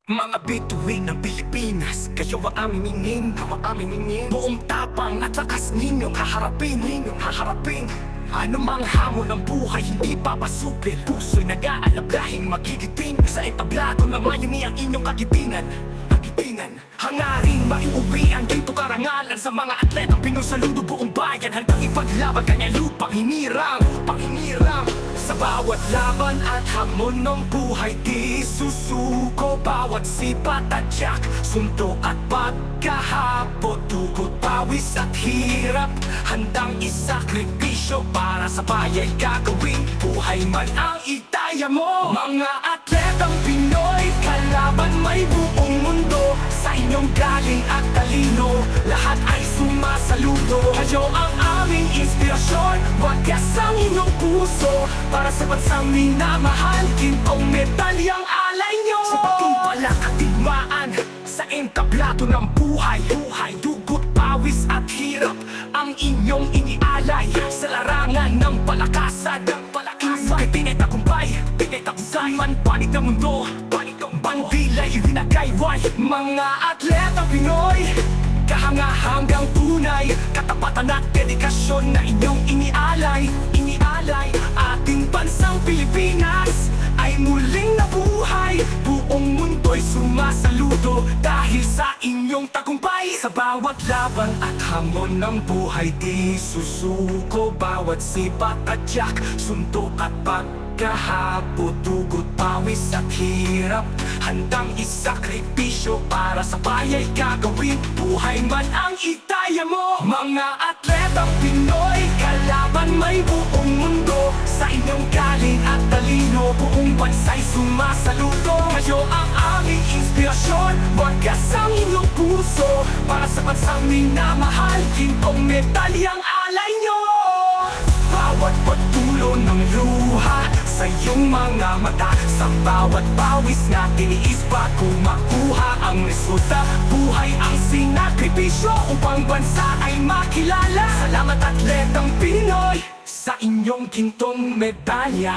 Mga bituin ng Pilipinas, kayo ang aming hingin, buong tapang at lakas ninyong haharapin. Anumang hamon ng buhay, hindi papasupil. Puso'y nag-aalab dahil magigiting. Sa entablado na mayumi ang inyong kagitingan. Hangaring maiuwi ang ginto karangalan sa mga atletang Pinoy. Saludo buong bayan, handang ipaglaban kanya lupang hinirang. Sa bawat laban at hamon ng buhay, di susuko. Bawat sipat at tiyak, suntok at pagkahapot, dugot, pawis at hirap, handang isakripisyo para sa bayay gagawin. Buhay man ang itaya mo. Mga atletang Pinoy, kalaban may buong mundo. Sa inyong galing at talino, lahat ay sumasaludo. Kayo ang aming inspirasyon, wagas ang inyong puso. Para sa bansang minamahal, gintong medalyang alay nyo. Sa pagtumpalak at digmaan, sa entablado ng buhay, dugot, pawis at hirap, ang inyong inialay. Sa larangan ng palakasan, Pinay tagumpay, man panig ng mundo, bandilay ginagayway. Mga atletang Pinoy, kahanga-hanggang tunay, katapatan at dedikasyon na inyong inialay. Ating bansang Pilipinas ay muling nabuhay. Buong mundo'y sumasaludo dahil sa inyong tagumpay. Sa bawat laban at hamon ng buhay, di susuko. Bawat sipat at tiyak, suntok at pagkahapot, dugot, pawis at hirap, handang isakripisyo para sa bayay gagawin. Buhay man ang itaya mo. Mga atletang Pinoy, kalaban may buong mundo. Sa inyong galing at talino, buong bansa'y sumasaludo. Kayo ang aming inspirasyon, wagas ang inyong puso. Para sa bansang minamahal, gintong medalyang alay nyo. Bawat pagtulo ng luha sa iyong mga mata, sa bawat pawis na tiniis bago makuha ang resulta. Buhay ang sinakripisyo upang bansa ay makilala. Salamat atletang Pinoy sa inyong gintong medalya.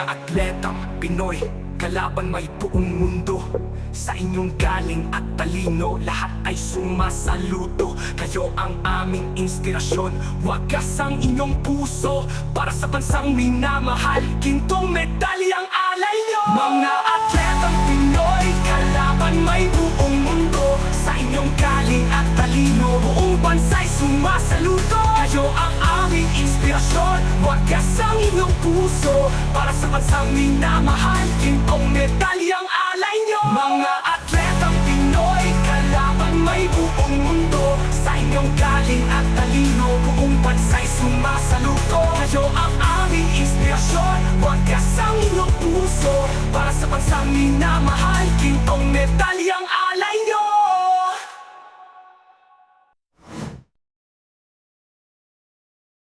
Atletang Pinoy, kalaban may buong mundo. Sa inyong galing at talino, lahat ay sumasaludo. Kayo ang aming inspirasyon, wagas ang inyong puso. Para sa bansang minamahal, gintong medalyang alay nyo. Mga atletang Pinoy, kalaban may buong mundo. Sa inyong galing at talino, buong bansa'y sumasaludo. Kayo ang aming inspirasyon, wagas ang inyong puso. Para sa bansang minamahal, gintong medalyang alay nyo. Mga atletang Pinoy, kalaban may buong mundo. Sa inyong galing at talino, buong bansa'y sumasaludo. Kayo ang aming inspirasyon, wagas ang inyong puso. Para sa bansang minamahal, gintong medalyang